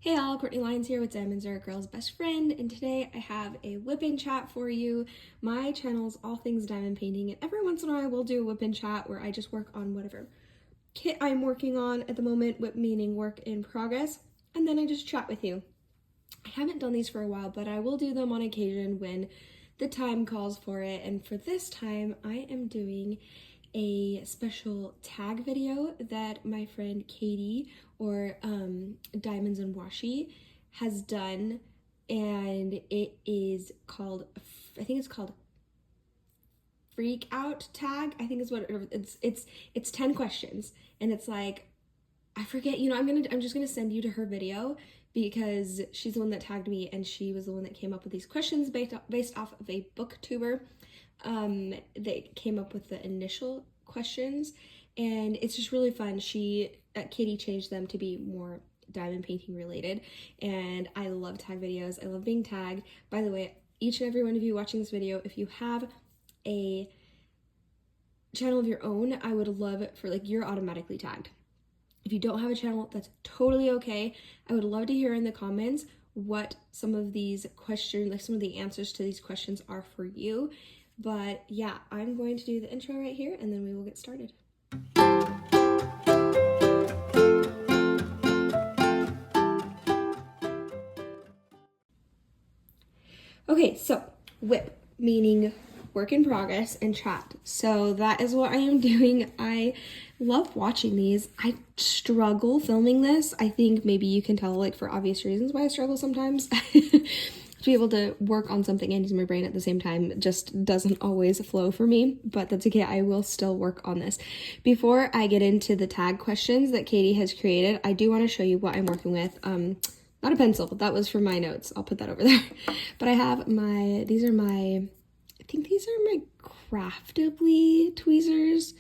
Hey all, Courtney Lyons here with Diamonds Are a Girl's Best Friend, and today I have a WIP and Chat for you. My channel's all things diamond painting, and every once in a while I will do a WIP and Chat where I just work on whatever kit I'm working on at the moment, WIP meaning work in progress, and then I just chat with you. I haven't done these for a while, but I will do them on occasion when the time calls for it, and for this time I am doing a special tag video that my friend Katie or Diamonds and Washi has done, and it is called, I think it's called Freak Out Tag. I think is what it's 10 questions, and it's like, I forget, I'm just gonna send you to her video because she's the one that tagged me, and she was the one that came up with these questions based off of a booktuber. They came up with the initial questions, and it's just really fun. Katie changed them to be more diamond painting related, and I love tag videos. I love being tagged. By the way, each and every one of you watching this video, if you have a channel of your own, I would love it for, you're automatically tagged. If you don't have a channel, that's totally okay. I would love to hear in the comments what some of these questions, some of the answers to these questions are for you. But yeah, I'm going to do the intro right here, and then we will get started. Okay, so WIP, meaning work in progress, and chat. So that is what I am doing. I love watching these. I struggle filming this. I think maybe you can tell, for obvious reasons, why I struggle sometimes. To be able to work on something and use my brain at the same time just doesn't always flow for me, but that's okay. I will still work on this. Before I get into the tag questions that Katie has created, I do want to show you what I'm working with. Not a pencil, that was for my notes. I'll put that over there. But I have I think these are my Craftably tweezers.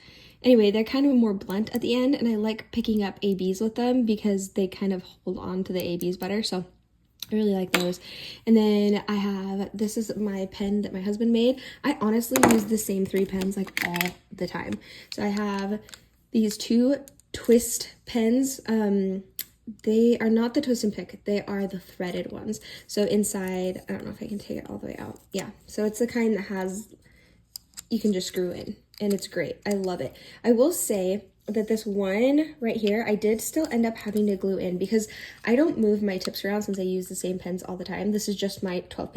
Anyway, they're kind of more blunt at the end, and I like picking up ABs with them because they kind of hold on to the ABs better, so I really like those. And then this is my pen that my husband made. I honestly use the same 3 pens all the time. So I have these 2 twist pens. They are not the twist and pick, they are the threaded ones. So inside, I don't know if I can take it all the way out. Yeah, so it's the kind that you can just screw in, and it's great. I love it. I will say that this one right here, I did still end up having to glue in because I don't move my tips around since I use the same pens all the time. This is just my 12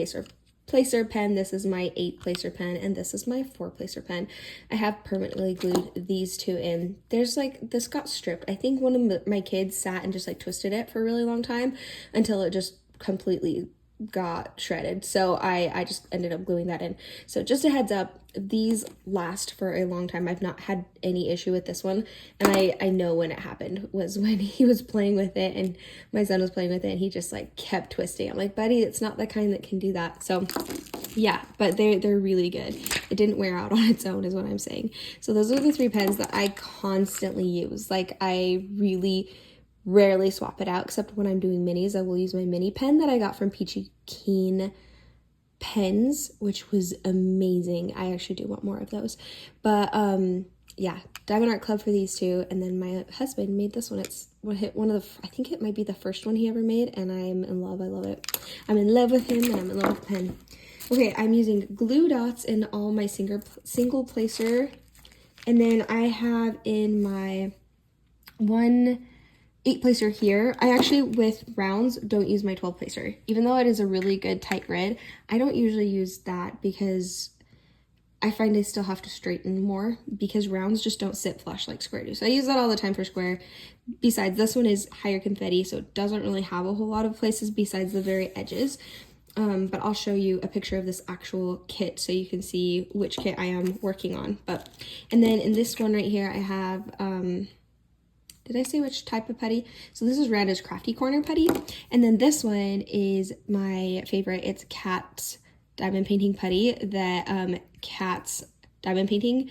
placer pen, this is my 8 placer pen, and this is my 4 placer pen. I have permanently glued these 2 in. There's this got stripped. I think one of my kids sat and just twisted it for a really long time until it just completely got shredded, so I just ended up gluing that in. So just a heads up, these last for a long time. I've not had any issue with this one, and I know when it happened was when he was playing with it and my son was playing with it, and he just kept twisting. I'm like, buddy, it's not the kind that can do that. So yeah, but they're really good. It didn't wear out on its own is what I'm saying. So those are the 3 pens that I constantly use. I really rarely swap it out, except when I'm doing minis. I will use my mini pen that I got from Peachy Keen Pens, which was amazing. I actually do want more of those. But yeah, Diamond Art Club for these 2, and then my husband made this one. It's I think it might be the first one he ever made, and I'm in love. I love it. I'm in love with him, and I'm in love with the pen. Okay, I'm using glue dots in all my single placer, and then I have in my 1 8 placer here. I actually, with rounds, don't use my 12 placer. Even though it is a really good tight grid, I don't usually use that because I find I still have to straighten more because rounds just don't sit flush like square do. So I use that all the time for square. Besides, this one is higher confetti, so it doesn't really have a whole lot of places besides the very edges. But I'll show you a picture of this actual kit so you can see which kit I am working on. And then in this one right here, I have, did I say which type of putty? So this is Randa's Crafty Corner putty. And then this one is my favorite. It's Kat's Diamond Painting Putty that Kat's Diamond Painting.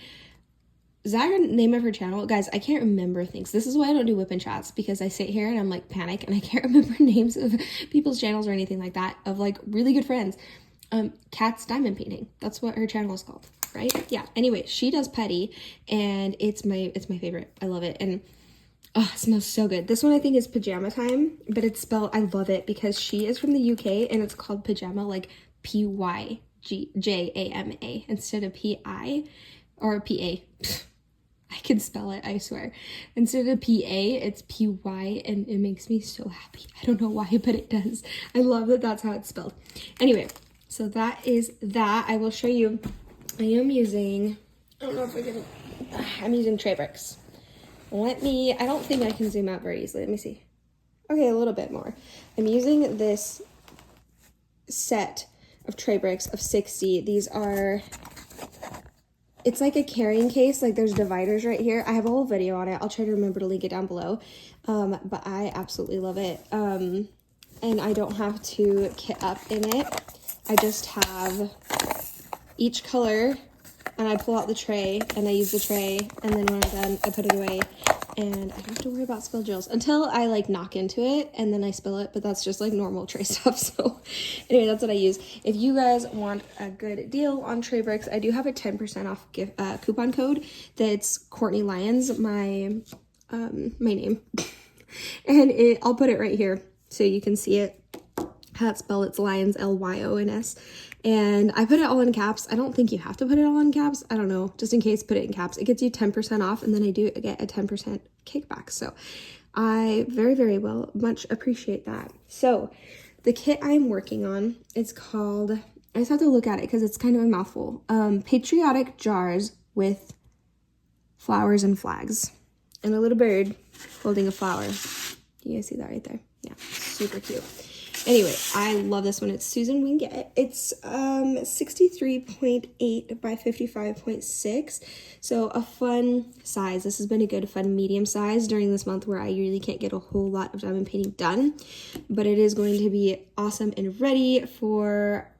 Is that her name of her channel? Guys, I can't remember things. This is why I don't do WIP and Chats, because I sit here and I'm panic and I can't remember names of people's channels or anything like that, of really good friends. Kat's Diamond Painting. That's what her channel is called, right? Yeah. Anyway, she does putty, and it's my favorite. I love it. And Oh, it smells so good. This one I think is Pajama Time, but it's spelled, I love it because she is from the UK and it's called Pajama, like Pyjama instead of Pi or PA. I can spell it, I swear. Instead of PA, it's PY, and it makes me so happy. I don't know why, but it does. I love that that's how it's spelled. Anyway, so that is that. I will show you. I am using, I don't know if I can, I'm using tray bricks. I don't think I can zoom out very easily. Let me see. Okay, a little bit more. I'm using this set of tray bricks of 60. These are, it's like a carrying case. Like there's dividers right here. I have a whole video on it. I'll try to remember to link it down below. But I absolutely love it. And I don't have to kit up in it. I just have each color and I pull out the tray and I use the tray, and then when I'm done I put it away and I don't have to worry about spill gels until I like knock into it and then I spill it, but that's just like normal tray stuff. So anyway, that's what I use. If you guys want a good deal on tray bricks, I do have a 10% off gift coupon code that's Courtney Lyons, my name. And I'll put it right here so you can see it. How it's spelled, it's Lyons, Lyons. And I put it all in caps. I don't think you have to put it all in caps. I don't know. Just in case, put it in caps. It gets you 10% off, and then I do get a 10% kickback. So I very, very much appreciate that. So the kit I'm working on, it's called, I just have to look at it because it's kind of a mouthful. Patriotic Jars with Flowers and Flags. And a little bird holding a flower. You guys see that right there? Yeah, super cute. Anyway, I love this one. It's Susan Wingate. It's 63.8 by 55.6. So a fun size. This has been a good fun medium size during this month where I really can't get a whole lot of diamond painting done. But it is going to be awesome and ready for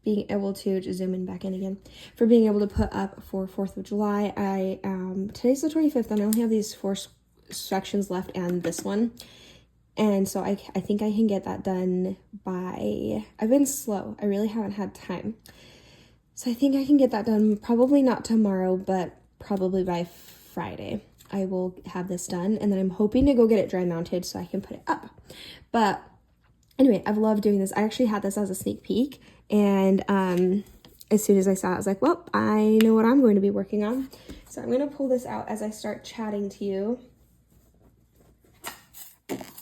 being able to, just zoom in back in again, for being able to put up for 4th of July. Today's the 25th and I only have these 4 sections left and this one. And so I think I can get that done by, I've been slow. I really haven't had time. So I think I can get that done, probably not tomorrow, but probably by Friday. I will have this done. And then I'm hoping to go get it dry mounted so I can put it up. But anyway, I've loved doing this. I actually had this as a sneak peek. And as soon as I saw it, I was like, well, I know what I'm going to be working on. So I'm going to pull this out as I start chatting to you.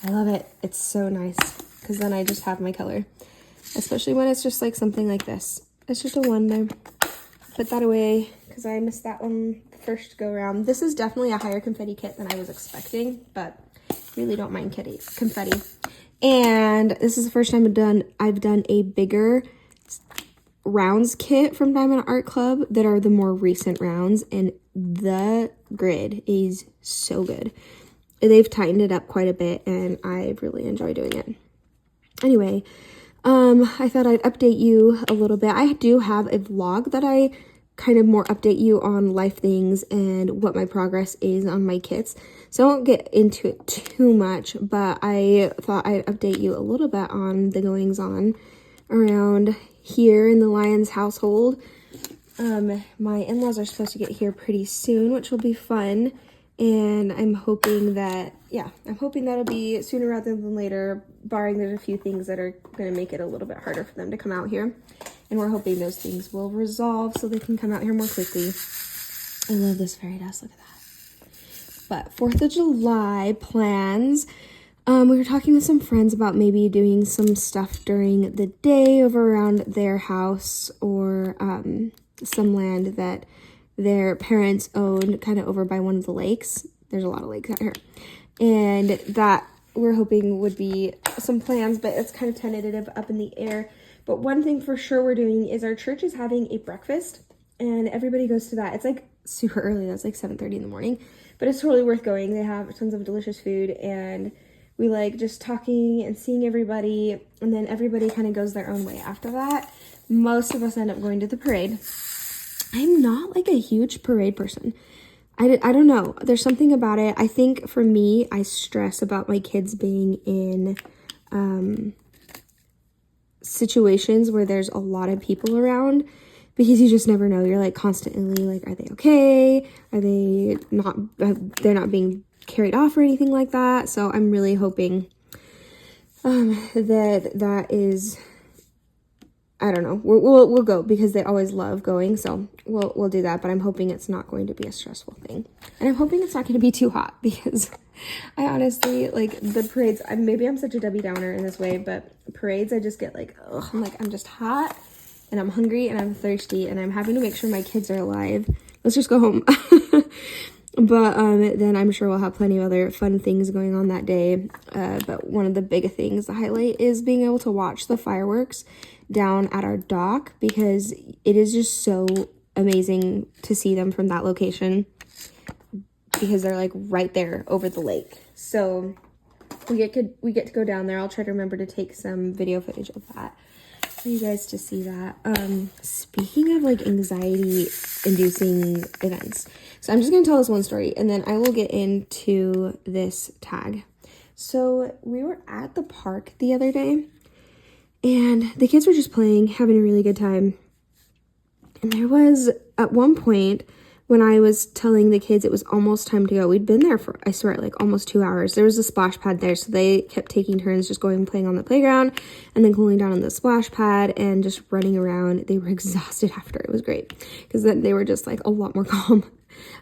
I love it. It's so nice because then I just have my color, especially when it's just like something like this. It's just a wonder. Put that away because I missed that one the first go around. This is definitely a higher confetti kit than I was expecting, but really don't mind confetti. And this is the first time I've done a bigger rounds kit from Diamond Art Club that are the more recent rounds, and the grid is so good. They've tightened it up quite a bit and I really enjoy doing it. Anyway, I thought I'd update you a little bit. I do have a vlog that I kind of more update you on life things and what my progress is on my kits. So I won't get into it too much, but I thought I'd update you a little bit on the goings on around here in the Lyons household. My in-laws are supposed to get here pretty soon, which will be fun. And I'm hoping that, I'm hoping that'll be sooner rather than later, barring there's a few things that are going to make it a little bit harder for them to come out here. And we're hoping those things will resolve so they can come out here more quickly. I love this fairy dust, look at that. But 4th of July plans, we were talking with some friends about maybe doing some stuff during the day over around their house or some land that their parents owned kind of over by one of the lakes. There's a lot of lakes out here. And that we're hoping would be some plans, but it's kind of tentative up in the air. But one thing for sure we're doing is our church is having a breakfast and everybody goes to that. It's like super early. That's like 7:30 in the morning, but it's totally worth going. They have tons of delicious food and we like just talking and seeing everybody. And then everybody kind of goes their own way after that. Most of us end up going to the parade. I'm not like a huge parade person. I don't know. There's something about it. I think for me, I stress about my kids being in situations where there's a lot of people around because you just never know. You're like constantly like, are they okay? Are they not, they're not being carried off or anything like that. So I'm really hoping that is, I don't know, we'll go, because they always love going, so we'll do that. But I'm hoping it's not going to be a stressful thing, and I'm hoping it's not going to be too hot, because I honestly, like, the parades, maybe I'm such a Debbie Downer in this way, but parades, I just get like, ugh, I'm like, I'm just hot, and I'm hungry, and I'm thirsty, and I'm having to make sure my kids are alive. Let's just go home. But then I'm sure we'll have plenty of other fun things going on that day. But one of the big things, the highlight, is being able to watch the fireworks down at our dock, because it is just so amazing to see them from that location, because they're like right there over the lake. So we get to go down there. I'll try to remember to take some video footage of that for you guys to see that. Speaking of like anxiety inducing events, so I'm just gonna tell this one story, and then I will get into this tag. So we were at the park the other day, and the kids were just playing, having a really good time. And there was, at one point, when I was telling the kids it was almost time to go, we'd been there for, I swear, like almost 2 hours. There was a splash pad there, so they kept taking turns just going and playing on the playground, and then cooling down on the splash pad and just running around. They were exhausted after. It was great, because then they were just like a lot more calm.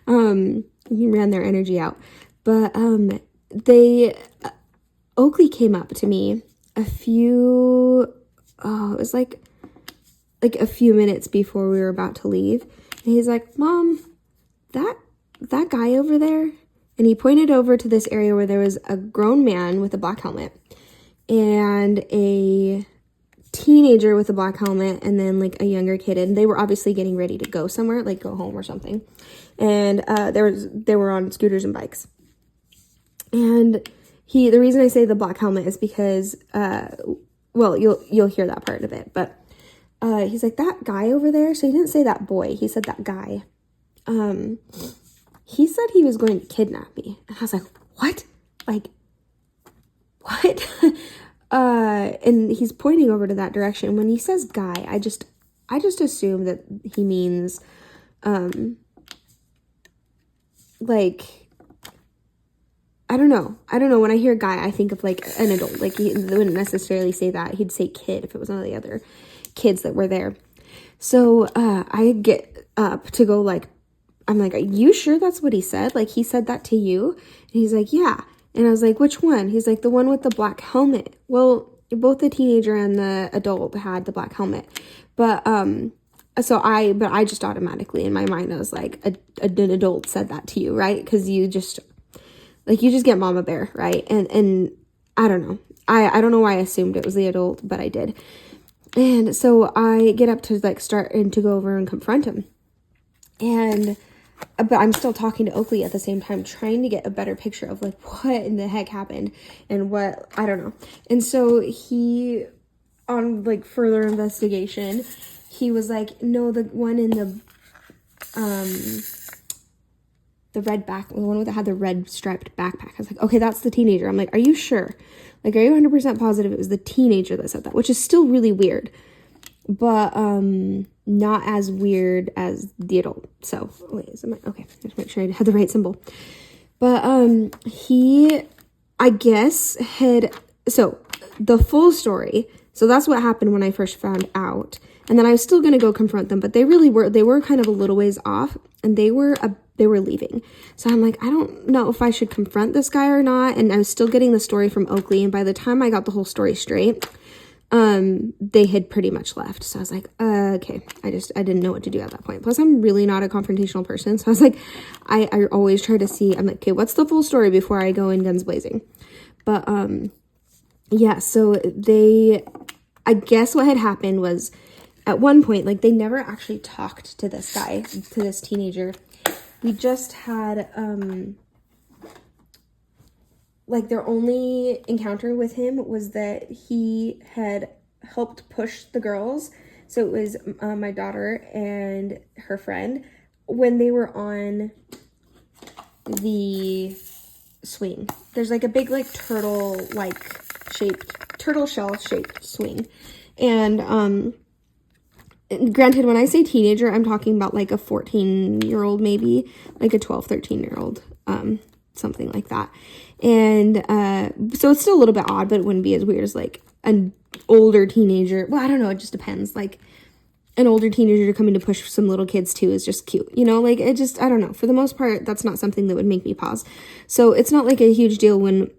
Ran their energy out. But Oakley came up to me it was like a few minutes before we were about to leave, and he's like, Mom, that guy over there, and he pointed over to this area where there was a grown man with a black helmet and a teenager with a black helmet, and then like a younger kid, and they were obviously getting ready to go somewhere, like go home or something, and they were on scooters and bikes. And the reason I say the black helmet is because well, you'll hear that part of it, but he's like, that guy over there. So he didn't say that boy, he said that guy. He said he was going to kidnap me. And I was like, what? Like, what? And he's pointing over to that direction. When he says guy, I just assume that he means, like, I don't know. When I hear guy, I think of like an adult. Like, he wouldn't necessarily say that. He'd say kid if it was one of the other kids that were there. So I get up to go, like, I'm like, are you sure that's what he said? Like, he said that to you? And he's like, yeah. And I was like, which one? He's like, the one with the black helmet. Well, both the teenager and the adult had the black helmet. But I just automatically, in my mind, I was like, an adult said that to you, right? Because you just get mama bear, right? And I don't know. I don't know why I assumed it was the adult, but I did. And so I get up to like start and to go over and confront him. But I'm still talking to Oakley at the same time, trying to get a better picture of like what in the heck happened and what, I don't know. And so he, on like further investigation, he was like, no, the one in the one that had the red striped backpack. I was like, okay, that's the teenager. I'm like, are you sure? Like, are you 100% positive it was the teenager that said that? Which is still really weird, but not as weird as the adult. So wait, okay, just make sure I had the right symbol. But he, I guess, so the full story. So that's what happened when I first found out. And then I was still going to go confront them, but they were kind of a little ways off, and they were leaving. So I'm like, I don't know if I should confront this guy or not. And I was still getting the story from Oakley. And by the time I got the whole story straight, they had pretty much left. So I was like, okay, I didn't know what to do at that point. Plus I'm really not a confrontational person. So I was like, I always try to see, I'm like, okay, what's the full story before I go in guns blazing? But, yeah, so I guess what had happened was at one point, like, they never actually talked to this guy, to this teenager. We just had, like, their only encounter with him was that he had helped push the girls. So it was my daughter and her friend when they were on the swing. There's like a big, like, turtle shell shaped swing. And Granted, when I say teenager, I'm talking about like a 14-year-old, maybe like a 12, 13-year-old, something like that. And so it's still a little bit odd, but it wouldn't be as weird as like an older teenager. Well, I don't know. It just depends. Like an older teenager coming to push some little kids too is just cute. You know, like it just, I don't know. For the most part, that's not something that would make me pause. So it's not like a huge deal when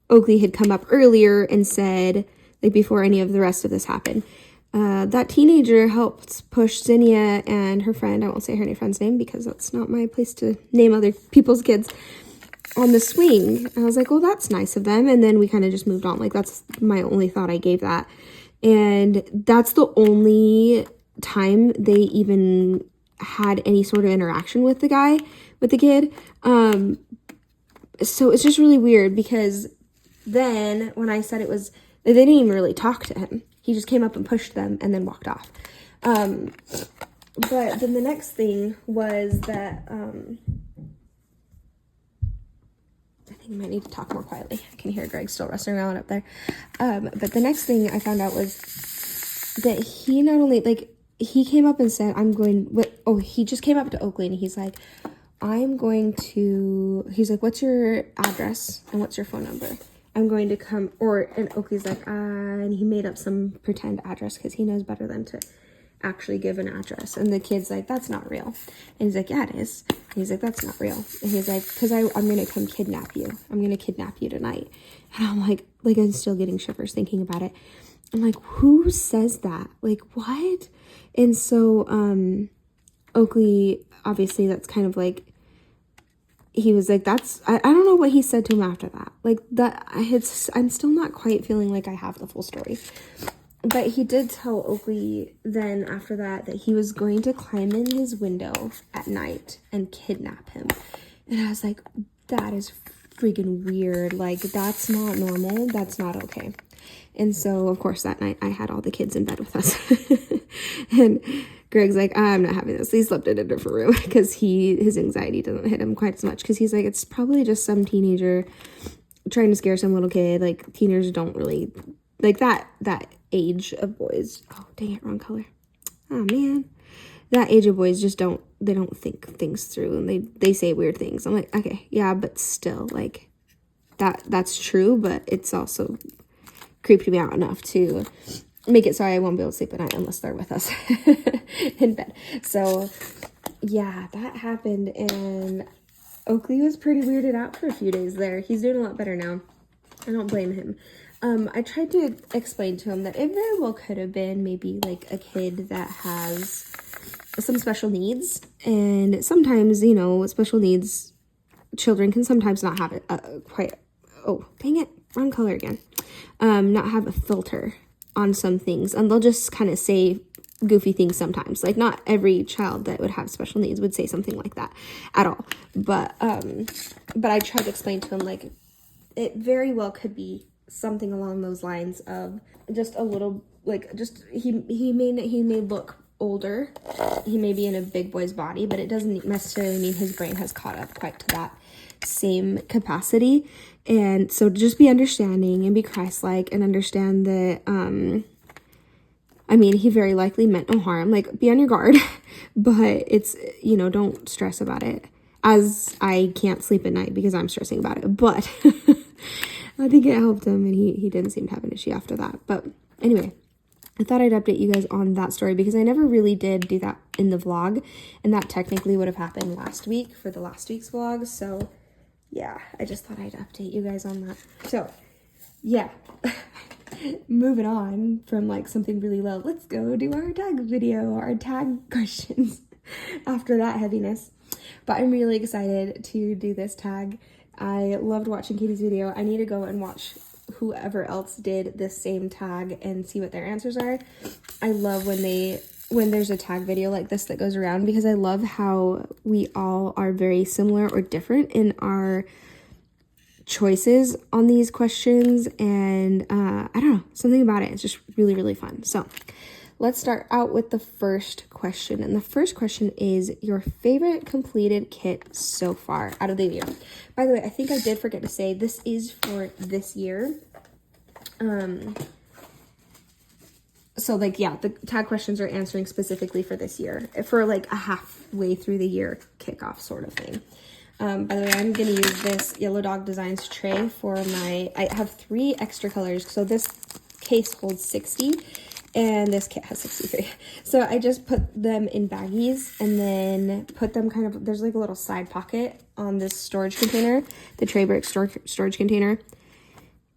Oakley had come up earlier and said, like before any of the rest of this happened, that teenager helped push Zinnia and her friend, I won't say her friend's name because that's not my place to name other people's kids, on the swing. And I was like, well, that's nice of them. And then we kind of just moved on. Like, that's my only thought I gave that. And that's the only time they even had any sort of interaction with the kid. So it's just really weird because then when I said it was, they didn't even really talk to him. He just came up and pushed them and then walked off. But then the next thing was that, I think I might need to talk more quietly. I can hear Greg still wrestling around up there. But the next thing I found out was that he not only, like, he came up and said, he just came up to Oakley and he's like, he's like, what's your address and what's your phone number? I'm going to come, and Oakley's like, and he made up some pretend address because he knows better than to actually give an address. And the kid's like, that's not real. And he's like, yeah, it is. And he's like, that's not real. And he's like, because I'm going to come kidnap you. I'm going to kidnap you tonight. And I'm like, I'm still getting shivers thinking about it. I'm like, who says that? Like, what? And so, Oakley, obviously that's kind of like, he was like, I don't know what he said to him after that. Like that, I'm still not quite feeling like I have the full story. But he did tell Oakley then after that he was going to climb in his window at night and kidnap him. And I was like, that is freaking weird. Like, that's not normal. That's not okay. And so, of course, that night I had all the kids in bed with us. And Greg's like, I'm not having this. He slept in a different room because his anxiety doesn't hit him quite as much. Because he's like, it's probably just some teenager trying to scare some little kid. Like, teenagers don't really, like that age of boys. Oh, dang it, wrong color. Oh, man. That age of boys just don't think things through. And they say weird things. I'm like, okay, yeah, but still, like, that's true. But it's also creeped me out enough to make it so I won't be able to sleep at night unless they're with us in bed. So yeah, that happened, and Oakley was pretty weirded out for a few days there. He's doing a lot better now. I don't blame him. I tried to explain to him that it very well could have been maybe like a kid that has some special needs, and sometimes, you know, special needs children can sometimes not have it oh, dang it, wrong color again. Not have a filter on some things, and they'll just kind of say goofy things sometimes. Like, not every child that would have special needs would say something like that at all. But I tried to explain to him, like, it very well could be something along those lines of just a little, like, just he may look older. He may be in a big boy's body, but it doesn't necessarily mean his brain has caught up quite to that same capacity. And so just be understanding and be Christ-like and understand that, I mean, he very likely meant no harm. Like, be on your guard, but it's, you know, don't stress about it. As I can't sleep at night because I'm stressing about it, but I think it helped him, and he didn't seem to have an issue after that. But anyway, I thought I'd update you guys on that story because I never really did do that in the vlog, and that technically would have happened last week for the last week's vlog. So yeah, I just thought I'd update you guys on that. So yeah, moving on from like something really low, let's go do our tag video, our tag questions after that heaviness. But I'm really excited to do this tag. I loved watching Katie's video. I need to go and watch whoever else did this same tag and see what their answers are. I love when there's a tag video like this that goes around, because I love how we all are very similar or different in our choices on these questions. And I don't know, something about it. It's just really, really fun. So let's start out with the first question. And the first question is your favorite completed kit so far out of the year. By the way, I think I did forget to say this is for this year. so like, yeah, the tag questions are answering specifically for this year, for like a halfway through the year kickoff sort of thing. By the way, I'm going to use this Yellow Dog Designs tray for my, I have 3 extra colors. So this case holds 60 and this kit has 63. So I just put them in baggies and then put them kind of, there's like a little side pocket on this storage container, the tray brick storage container.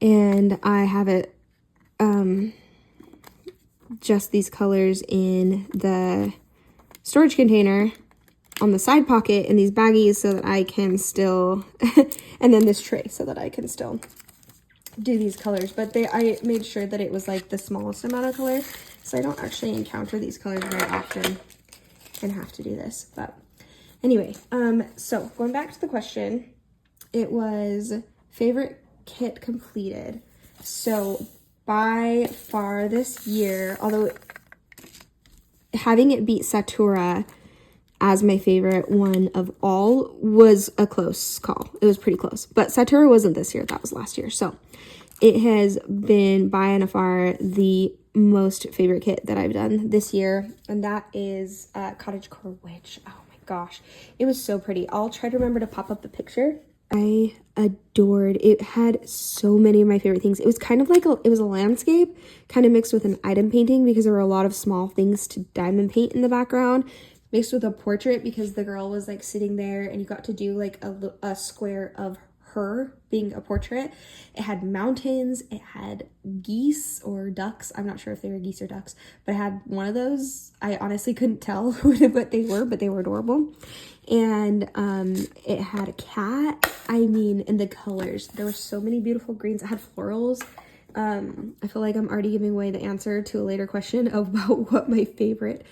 And I have it, just these colors in the storage container on the side pocket in these baggies so that I can still, and then this tray so that I can still do these colors. But I made sure that it was like the smallest amount of color, so I don't actually encounter these colors very often and have to do this. But anyway, so going back to the question, it was favorite kit completed. So by far this year, although having it beat Satura as my favorite one of all was a close call. It was pretty close, but Satura wasn't this year, that was last year. So it has been by and far the most favorite kit that I've done this year, and that is Cottagecore Witch. Oh my gosh, it was so pretty. I'll try to remember to pop up the picture. I adored it. Had so many of my favorite things. It was kind of like it was a landscape kind of mixed with an item painting because there were a lot of small things to diamond paint in the background, mixed with a portrait because the girl was like sitting there and you got to do like a square of her being a portrait. It had mountains, it had geese or ducks. I'm not sure if they were geese or ducks, but it had one of those. I honestly couldn't tell what they were, but they were adorable. And it had a cat. I mean, and the colors, there were so many beautiful greens. It had florals. I feel like I'm already giving away the answer to a later question about what my favorite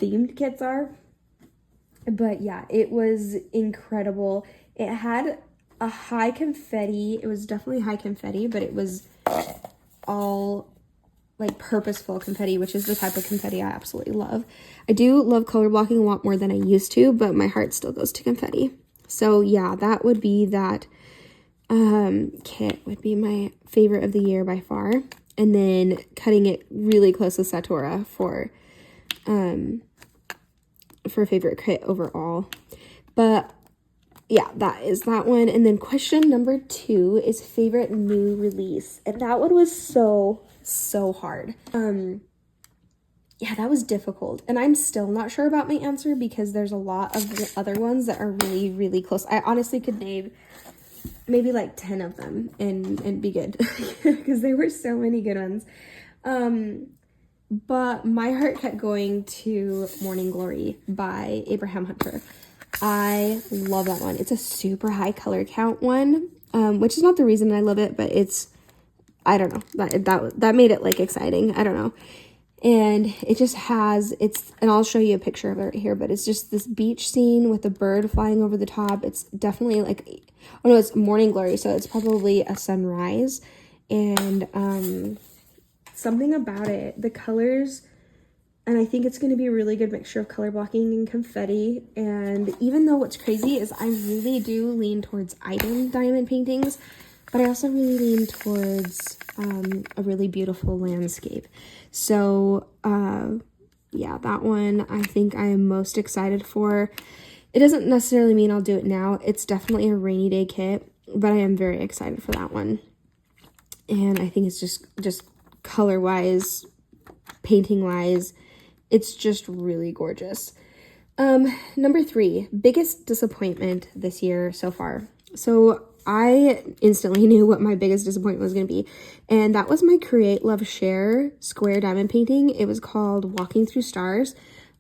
themed kits are. But yeah, it was incredible. It had a high confetti. It was definitely high confetti, but it was all like purposeful confetti, which is the type of confetti I absolutely love. I do love color blocking a lot more than I used to, but my heart still goes to confetti. So yeah, that would be that kit would be my favorite of the year by far. And then cutting it really close to Satura for favorite kit overall. But yeah, that is that one. And then question number 2 is favorite new release. And that one was so hard. Yeah, that was difficult. And I'm still not sure about my answer because there's a lot of other ones that are really, really close. I honestly could name maybe like 10 of them and be good because there were so many good ones. But my heart kept going to Morning Glory by Abraham Hunter. I love that one. It's a super high color count one, which is not the reason I love it, but it's, I don't know, that made it like exciting. I don't know. And it just has, and I'll show you a picture of it right here, but it's just this beach scene with a bird flying over the top. It's definitely like, oh no, it's Morning Glory, so it's probably a sunrise. And something about it, the colors, and I think it's going to be a really good mixture of color blocking and confetti. And even though what's crazy is I really do lean towards item diamond paintings, but I also really lean towards a really beautiful landscape. So yeah, that one I think I am most excited for. It doesn't necessarily mean I'll do it now. It's definitely a rainy day kit, but I am very excited for that one. And I think it's just color wise, painting wise, it's just really gorgeous. Number 3, biggest disappointment this year so far. So I instantly knew what my biggest disappointment was going to be, and that was my Create Love Share square diamond painting. It was called Walking Through Stars.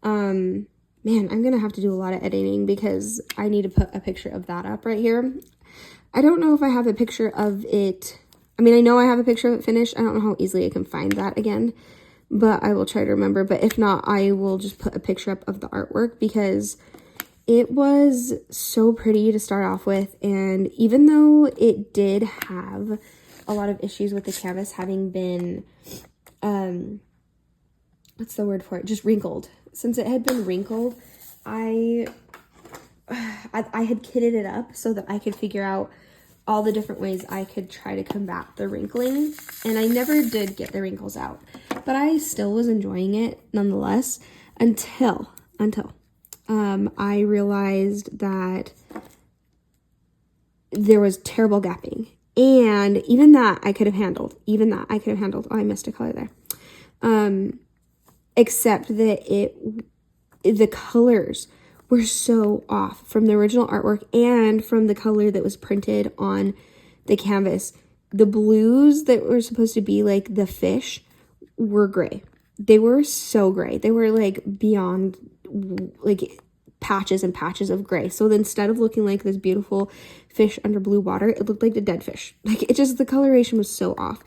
Man, I'm gonna have to do a lot of editing because I need to put a picture of that up right here. I don't know if I have a picture of it. I mean, I know I have a picture of it finished. I don't know how easily I can find that again, but I will try to remember. But if not, I will just put a picture up of the artwork because it was so pretty to start off with. And even though it did have a lot of issues with the canvas having been, what's the word for it? Just wrinkled. Since it had been wrinkled, I had kitted it up so that I could figure out all the different ways I could try to combat the wrinkling, and I never did get the wrinkles out, but I still was enjoying it nonetheless until I realized that there was terrible gapping, and even that I could have handled. Oh, I missed a color there. Except that the colors were so off from the original artwork and from the color that was printed on the canvas. The blues that were supposed to be like the fish were gray. They were so gray. They were like beyond like patches and patches of gray. So instead of looking like this beautiful fish under blue water, it looked like the dead fish. Like the coloration was so off.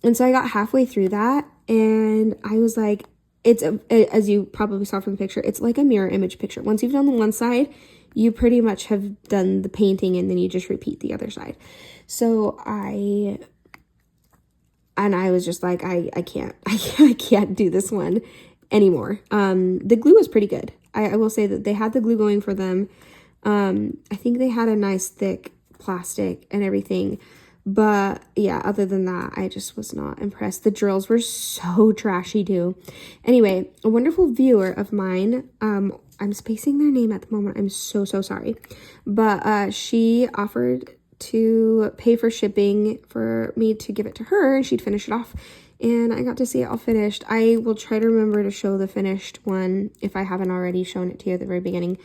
And so I got halfway through that and I was like, as you probably saw from the picture, it's like a mirror image picture. Once you've done the one side, you pretty much have done the painting and then you just repeat the other side. So I was just like, I can't do this one anymore. The glue was pretty good. I will say that they had the glue going for them. I think they had a nice thick plastic and everything. But yeah, other than that, I just was not impressed. The drills were so trashy too. Anyway, a wonderful viewer of mine, I'm spacing their name at the moment. I'm so sorry. But she offered to pay for shipping for me to give it to her and she'd finish it off. And I got to see it all finished. I will try to remember to show the finished one if I haven't already shown it to you at the very beginning.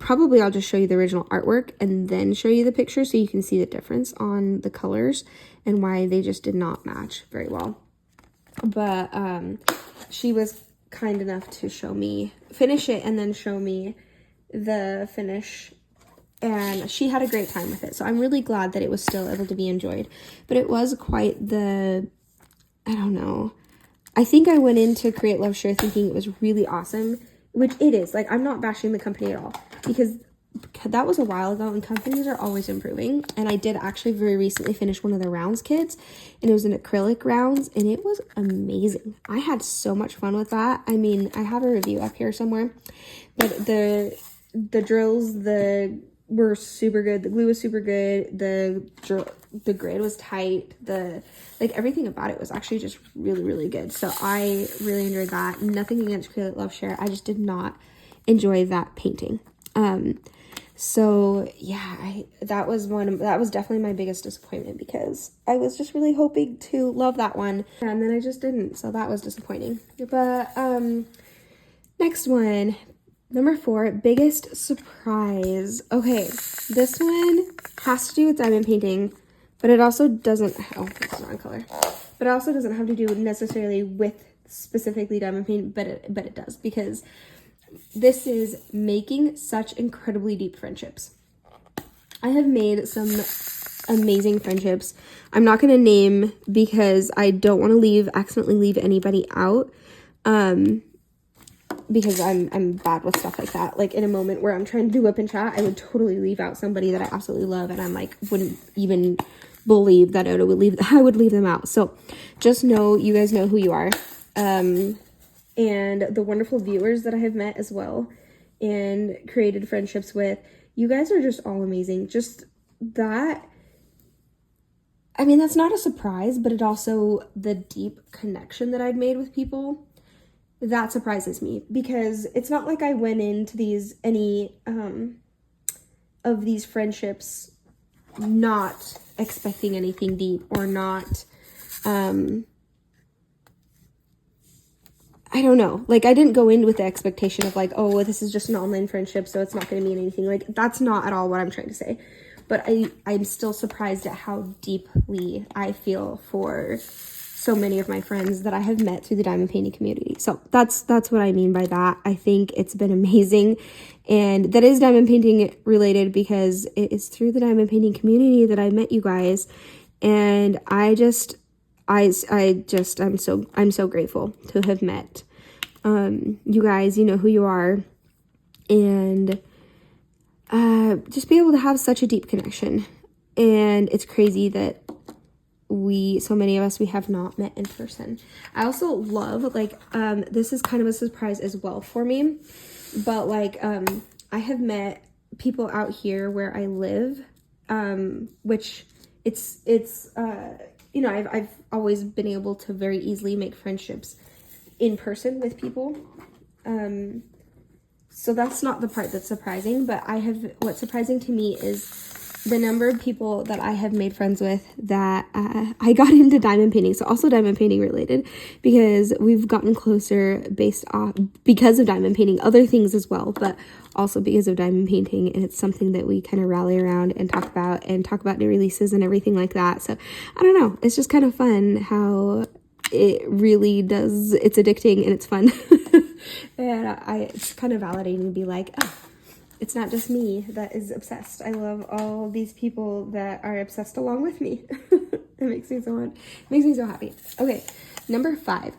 Probably I'll just show you the original artwork and then show you the picture so you can see the difference on the colors and why they just did not match very well. But she was kind enough to finish it and then show me the finish, and she had a great time with it. So I'm really glad that it was still able to be enjoyed. But it was quite I don't know. I think I went into Create Love Share thinking it was really awesome, which it is. Like, I'm not bashing the company at all because that was a while ago and companies are always improving. And I did actually very recently finish one of the rounds kits and it was an acrylic rounds and it was amazing. I had so much fun with that. I mean, I have a review up here somewhere, but the drills, were super good. The glue was super good. The grid was tight. Everything about it was actually just really good. So I really enjoyed that. Nothing against Create Love Share. I just did not enjoy that painting. So yeah, that was definitely my biggest disappointment because I was just really hoping to love that one and then I just didn't. So that was disappointing. But next one. Number 4, biggest surprise. Okay, this one has to do with diamond painting, but it also doesn't, it's not in color, but it also doesn't have to do necessarily with specifically diamond paint, but it does, because this is making such incredibly deep friendships. I have made some amazing friendships. I'm not going to name because I don't want to accidentally leave anybody out. Because I'm bad with stuff like that. Like in a moment where I'm trying to do WIP and Chat, I would totally leave out somebody that I absolutely love and I'm like, wouldn't even believe that I would leave them out. So just know, you guys know who you are. And the wonderful viewers that I have met as well and created friendships with, you guys are just all amazing. Just that, I mean, that's not a surprise, but it also, the deep connection that I'd made with people, that surprises me because it's not like I went into any of these friendships not expecting anything deep or not, I don't know. Like, I didn't go in with the expectation of like, oh, this is just an online friendship, so it's not going to mean anything. Like, that's not at all what I'm trying to say. But I'm still surprised at how deeply I feel for so many of my friends that I have met through the diamond painting community. So that's what I mean by that. I think it's been amazing. And that is diamond painting related because it is through the diamond painting community that I met you guys. And I'm so grateful to have met you guys. You know who you are. And just be able to have such a deep connection. And it's crazy that so many of us, we have not met in person. I also love, like, this is kind of a surprise as well for me, but like, I have met people out here where I live which it's you know, I've always been able to very easily make friendships in person with people. So that's not the part that's surprising, but what's surprising to me is the number of people that I have made friends with that I got into diamond painting. So also diamond painting related, because we've gotten closer because of diamond painting, other things as well, but also because of diamond painting. And it's something that we kind of rally around and talk about new releases and everything like that. So I don't know, it's just kind of fun how it really does, it's addicting and it's fun. And it's kind of validating to be like, oh, it's not just me that is obsessed. I love all these people that are obsessed along with me. It makes me so happy. Okay, number 5,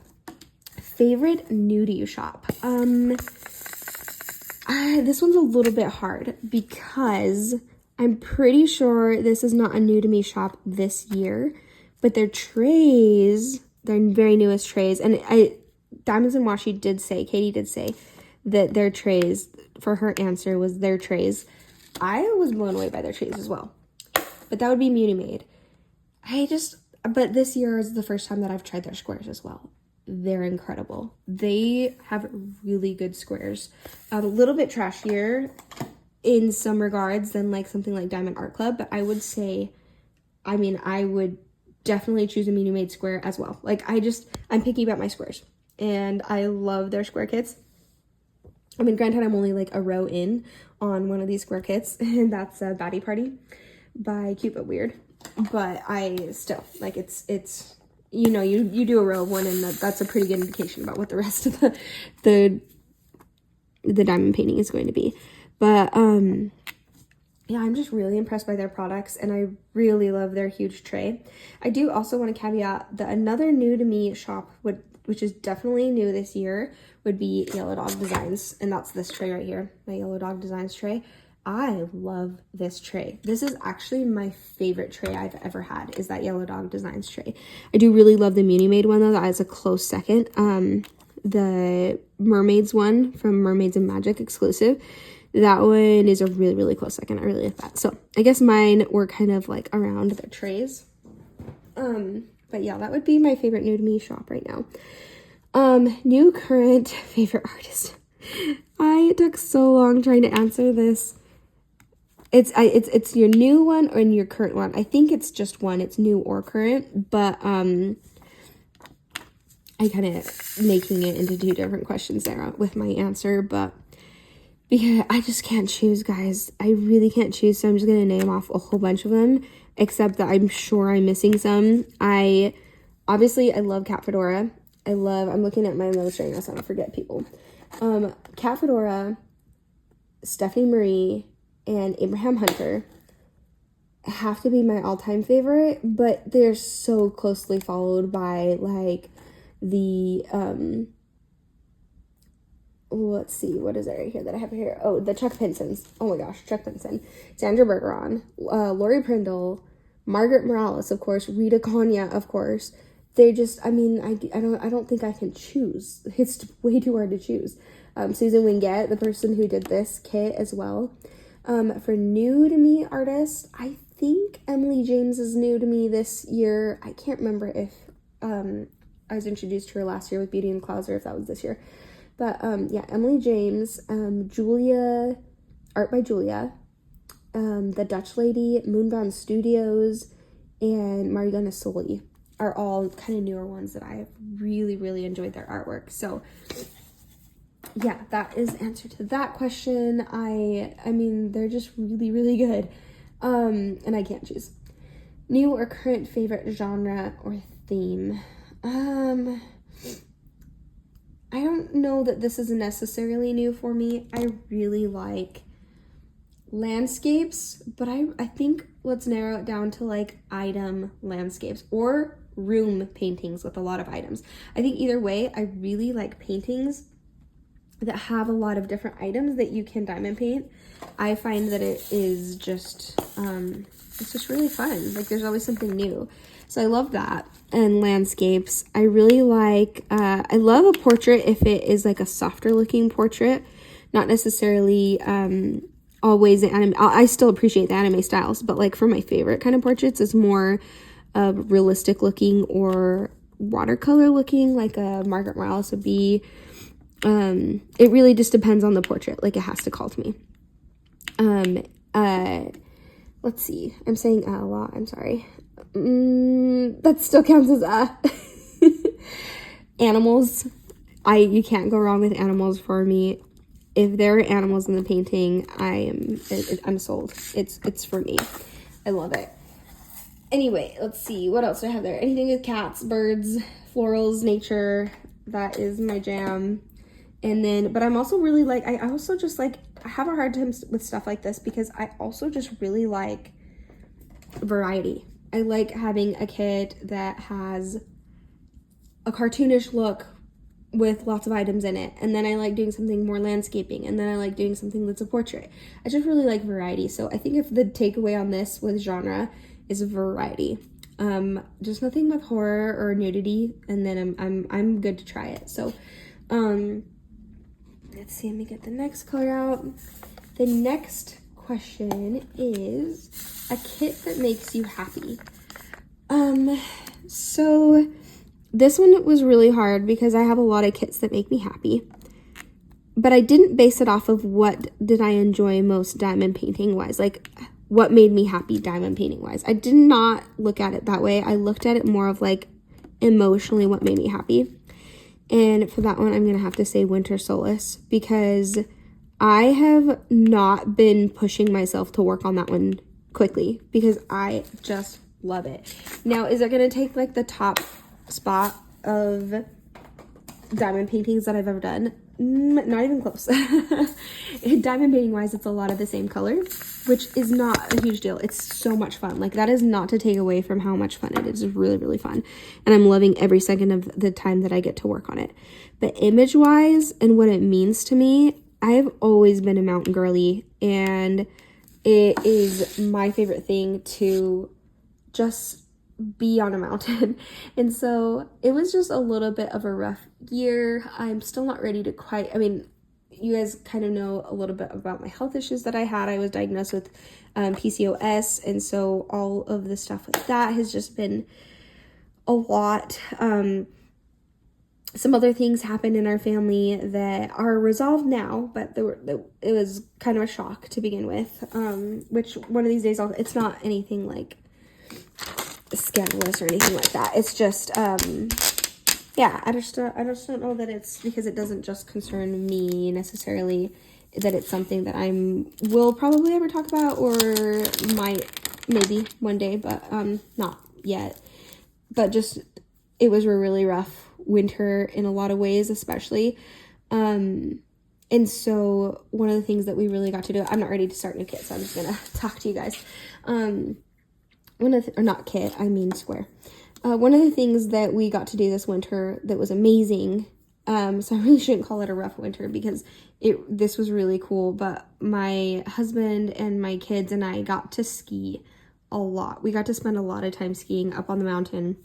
favorite new to you shop. This one's a little bit hard because I'm pretty sure this is not a new to me shop this year, but their trays, their very newest trays, and Diamonds and Washi Katie did say that their trays, for her answer, was their trays. I was blown away by their trays as well. But that would be Muni Made. But this year is the first time that I've tried their squares as well. They're incredible. They have really good squares. A little bit trashier in some regards than like something like Diamond Art Club, but I would say, I would definitely choose a Muni Made square as well. Like I'm picky about my squares. And I love their square kits. Granted, I'm only like a row in on one of these square kits, and that's a Baddie Party by Cute But Weird. But I still, like, it's you know, you do a row of one, and that's a pretty good indication about what the rest of the diamond painting is going to be. But, yeah, I'm just really impressed by their products, and I really love their huge tray. I do also want to caveat that another new to me shop which is definitely new this year, would be Yellow Dog Designs. And that's this tray right here, my Yellow Dog Designs tray. I love this tray. This is actually my favorite tray I've ever had, is that Yellow Dog Designs tray. I do really love the Muni Made one, though. That is a close second. The Mermaids one from Mermaids and Magic exclusive, that one is a really, really close second. I really like that. So I guess mine were kind of like around the trays. But yeah, that would be my favorite new to me shop right now. New current favorite artist. I took so long trying to answer this. It's your new one or your current one. I think it's just one. It's new or current, but I kind of making it into 2 different questions there with my answer, but because I just can't choose, guys. I really can't choose, so I'm just gonna name off a whole bunch of them, except that I'm sure I'm missing some. I love Cat Fedora. I'm looking at my notes right now so I don't forget people. Cat Fedora, Stephanie Marie, and Abraham Hunter have to be my all-time favorite, but they're so closely followed by like the let's see, what is it right here that I have here? Oh, the Chuck Pinsons. Oh my gosh, Chuck Pinson. Sandra Bergeron, Lori Prindle, Margaret Morales, of course, Rita Konya, of course. They just, I don't think I can choose. It's way too hard to choose. Susan Wingett, the person who did this kit as well. For new to me artists, I think Emily James is new to me this year. I can't remember if I was introduced to her last year with Beauty and Clouds or if that was this year. But yeah, Emily James, Julia, Art by Julia, The Dutch Lady, Moonbound Studios, and Marigona Soli are all kind of newer ones that I have really, really enjoyed their artwork. So yeah, that is answer to that question. I mean, they're just really, really good. And I can't choose. New or current favorite genre or theme? I don't know that this is necessarily new for me. I really like landscapes, but I think let's narrow it down to like item landscapes or room paintings with a lot of items. I think either way, I really like paintings that have a lot of different items that you can diamond paint. I find that it is just, it's just really fun. Like there's always something new. So I love that. And landscapes, I really like, I love a portrait if it is like a softer looking portrait, not necessarily always anime. I still appreciate the anime styles, but like for my favorite kind of portraits is more realistic looking or watercolor looking, like a Margaret Morales would be. It really just depends on the portrait. Like, it has to call to me. Let's see. I'm saying a lot. I'm sorry. That still counts as animals. You can't go wrong with animals for me. If there are animals in the painting, I'm sold. It's for me. I love it. Anyway, let's see. What else do I have there? Anything with cats, birds, florals, nature. That is my jam. And then, but I'm also really like, I also just like, I have a hard time with stuff like this because I also just really like variety. I like having a kit that has a cartoonish look with lots of items in it. And then I like doing something more landscaping. And then I like doing something that's a portrait. I just really like variety. So I think if the takeaway on this with genre is variety. Just nothing with horror or nudity. And then I'm good to try it. So, let's see, let me get the next color out. The next question is a kit that makes you happy. So this one was really hard because I have a lot of kits that make me happy, but I didn't base it off of what did I enjoy most diamond painting wise, like what made me happy diamond painting wise. I did not look at it that way. I looked at it more of like emotionally what made me happy. And for that one, I'm going to have to say Winter Solace because I have not been pushing myself to work on that one quickly because I just love it. Now, is it going to take like the top spot of diamond paintings that I've ever done? Not even close. Diamond painting wise, it's a lot of the same color, which is not a huge deal. It's so much fun. Like, that is not to take away from how much fun it is. It's really, really fun. And I'm loving every second of the time that I get to work on it. But image wise and what it means to me, I've always been a mountain girly, and it is my favorite thing to just be on a mountain. And so it was just a little bit of a rough year. I'm still not ready to quite, I mean, you guys kind of know a little bit about my health issues that I had. I was diagnosed with PCOS, and so all of the stuff with that has just been a lot. Some other things happened in our family that are resolved now, but it was kind of a shock to begin with, which one of these days, it's not anything like scandalous or anything like that. It's just, yeah, I just don't know that it's because it doesn't just concern me necessarily, that it's something that will probably ever talk about or might maybe one day, but not yet. But just, it was a really rough winter in a lot of ways, especially. And so one of the things that we really got to do, I'm not ready to start new kit, so I'm just gonna talk to you guys. Square. One of the things that we got to do this winter that was amazing, so I really shouldn't call it a rough winter because this was really cool, but my husband and my kids and I got to ski a lot. We got to spend a lot of time skiing up on the mountain,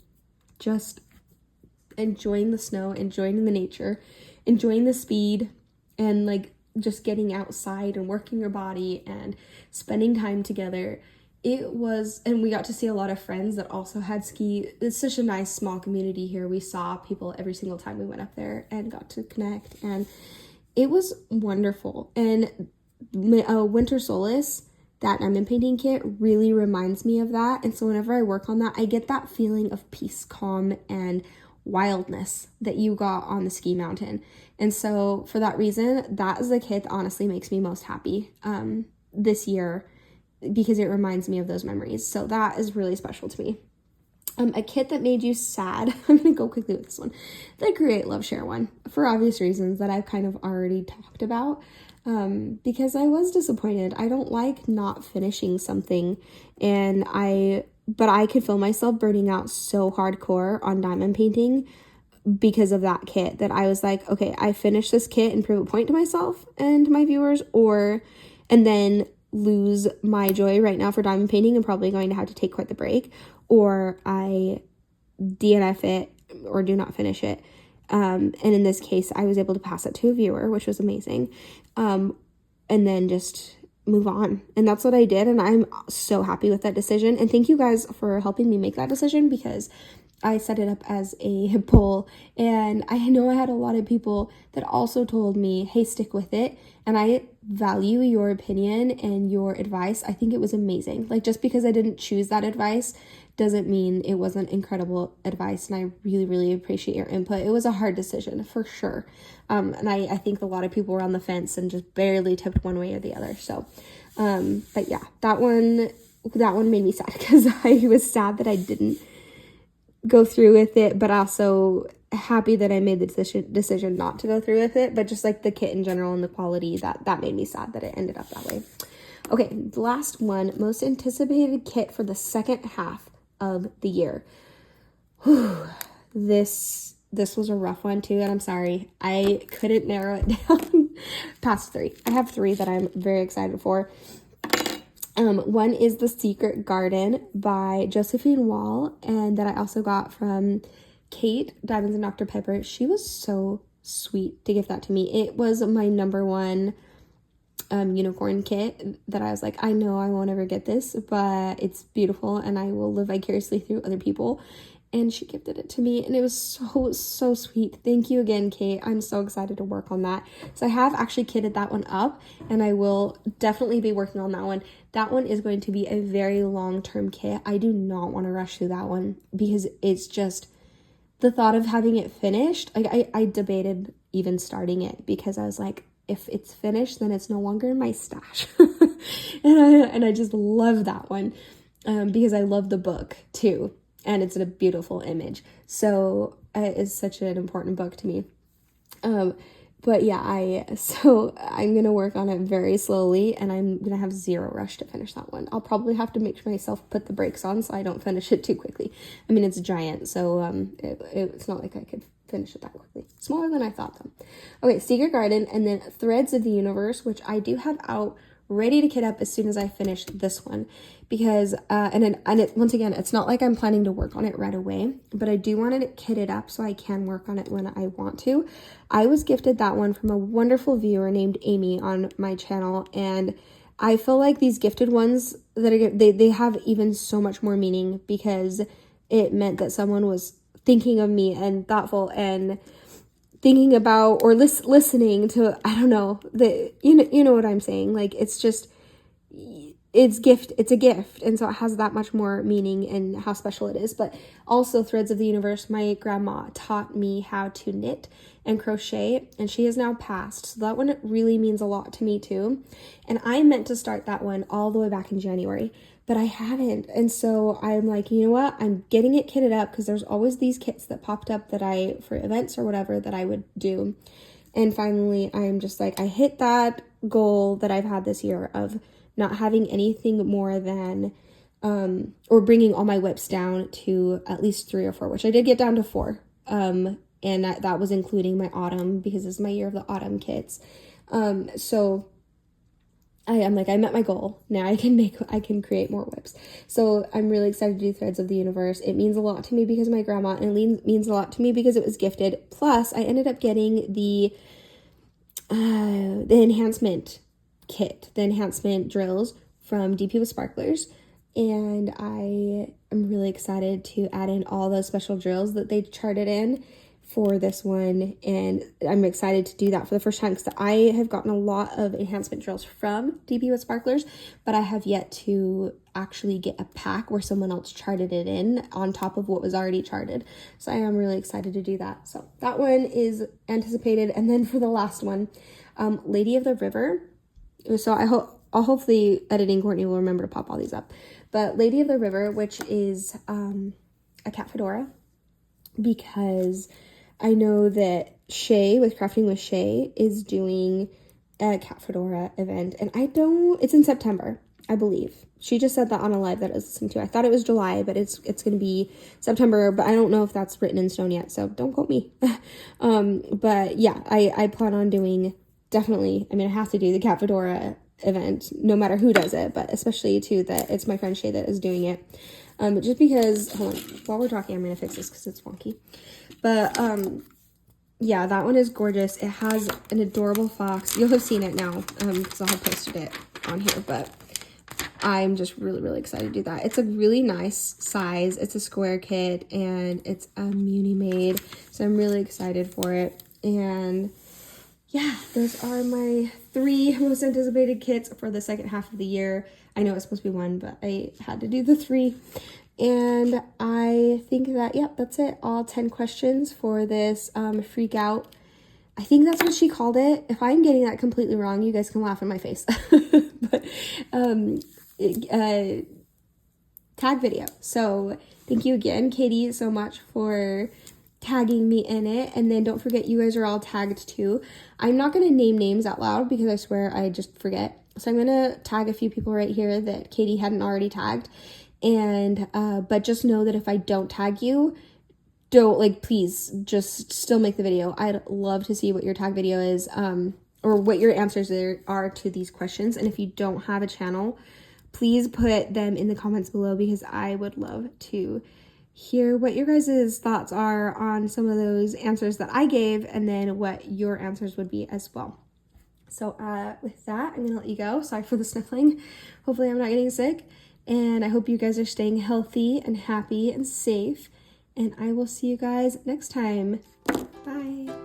just enjoying the snow, enjoying the nature, enjoying the speed, and like just getting outside and working your body and spending time together. It was, and we got to see a lot of friends that also had ski. It's such a nice small community here. We saw people every single time we went up there and got to connect, and it was wonderful. And Winter Solace, that diamond painting kit, really reminds me of that. And so whenever I work on that, I get that feeling of peace, calm, and wildness that you got on the ski mountain. And so for that reason, that is the kit that honestly makes me most happy this year, because it reminds me of those memories. So that is really special to me. A kit that made you sad. I'm going to go quickly with this one. The Create, Love, Share one, for obvious reasons that I've kind of already talked about, because I was disappointed. I don't like not finishing something, but I could feel myself burning out so hardcore on diamond painting because of that kit, that I was like, okay, I finished this kit and prove a point to myself and my viewers, and then lose my joy right now for diamond painting. I'm probably going to have to take quite the break, or I DNF it or do not finish it. And in this case, I was able to pass it to a viewer, which was amazing. And then just move on. And that's what I did. And I'm so happy with that decision. And thank you guys for helping me make that decision, because I set it up as a poll. And I know I had a lot of people that also told me, hey, stick with it. And I value your opinion and your advice. I think it was amazing. Like, just because I didn't choose that advice doesn't mean it wasn't incredible advice. And I really, really appreciate your input. It was a hard decision for sure. And I think a lot of people were on the fence and just barely tipped one way or the other. So, but yeah, that one made me sad, because I was sad that I didn't go through with it, but also happy that I made the decision not to go through with it. But just like the kit in general and the quality, that made me sad that it ended up that way. Okay, the last one, most anticipated kit for the second half of the year. Whew. This was a rough one too, and I'm sorry, I couldn't narrow it down past 3. I have 3 that I'm very excited for. One is The Secret Garden by Josephine Wall, and that I also got from Kate, Diamonds and Dr. Pepper. She was so sweet to give that to me. It was my number 1 unicorn kit that I was like, I know I won't ever get this, but it's beautiful and I will live vicariously through other people. And she gifted it to me, and it was so sweet. Thank you again, Kate. I'm so excited to work on that. So I have actually kitted that one up, and I will definitely be working on that one. That one is going to be a very long-term kit. I do not want to rush through that one, because it's just the thought of having it finished. Like, I debated even starting it, because I was like, if it's finished, then it's no longer in my stash. and I just love that one, because I love the book too. And it's a beautiful image. So it's such an important book to me. But yeah, I'm going to work on it very slowly, and I'm going to have zero rush to finish that one. I'll probably have to make myself put the brakes on so I don't finish it too quickly. I mean, it's giant, so it's not like I could finish it that quickly. Smaller than I thought, though. Okay, Secret Garden, and then Threads of the Universe, which I do have out ready to kit up as soon as I finish this one, because once again, it's not like I'm planning to work on it right away, but I do want it kitted up so I can work on it when I want to. I was gifted that one from a wonderful viewer named Amy on my channel, and I feel like these gifted ones that are they have even so much more meaning, because it meant that someone was thinking of me and thoughtful and thinking about or listening to, I don't know, you know what I'm saying. Like, it's a gift, and so it has that much more meaning and how special it is. But also, Threads of the Universe, my grandma taught me how to knit and crochet, and she has now passed, so that one really means a lot to me too. And I meant to start that one all the way back in January, but I haven't. And so I'm like, you know what, I'm getting it kitted up, because there's always these kits that popped up that for events or whatever that I would do. And finally, I'm just like, I hit that goal that I've had this year of not having anything more than or bringing all my WIPs down to at least 3 or 4, which I did get down to 4. And that was including my autumn, because this is my year of the autumn kits. So I'm like, I met my goal. Now I can create more WIPs. So I'm really excited to do Threads of the Universe. It means a lot to me because of my grandma, and it means a lot to me because it was gifted. Plus, I ended up getting the enhancement kit, the enhancement drills from DP with Sparklers. And I am really excited to add in all those special drills that they charted in for this one, and I'm excited to do that for the first time, because I have gotten a lot of enhancement drills from DP with Sparklers, but I have yet to actually get a pack where someone else charted it in on top of what was already charted. So I am really excited to do that. So that one is anticipated. And then for the last one, Lady of the River. So I'll hopefully editing Courtney will remember to pop all these up. But Lady of the River, which is a cat fedora, because I know that Shay with Crafting with Shay is doing a cat fedora event, and it's in September, I believe. She just said that on a live that I was listening to. I thought it was July, but it's going to be September, but I don't know if that's written in stone yet, so don't quote me. But yeah, I plan on doing, definitely, I have to do the cat fedora event, no matter who does it, but especially too that it's my friend Shay that is doing it. Just because, hold on, while we're talking, I'm going to fix this because it's wonky. But, yeah, that one is gorgeous. It has an adorable fox. You'll have seen it now, because I'll have posted it. on here, but I'm just really excited to do that. It's a really nice size. It's a square kit and it's a Muni made, so I'm really excited for it. And yeah, those are my 3 most anticipated kits for the second half of the year. I know it's supposed to be 1, but I had to do the 3. And I think that, yep, that's it. All 10 questions for this freak out. I think that's what she called it. If I'm getting that completely wrong, you guys can laugh in my face. But tag video. So thank you again, Katie, so much for tagging me in it. And then don't forget, you guys are all tagged too. I'm not going to name names out loud because I swear I just forget. So I'm going to tag a few people right here that Katie hadn't already tagged. And but just know that if I don't tag you, don't, like, please just still make the video. I'd love to see what your tag video is, or what your answers are to these questions. And if you don't have a channel, please put them in the comments below, because I would love to hear what your guys' thoughts are on some of those answers that I gave, and then what your answers would be as well. So with that, I'm gonna let you go. Sorry for the sniffling. Hopefully I'm not getting sick, and I hope you guys are staying healthy and happy and safe, and I will see you guys next time. Bye.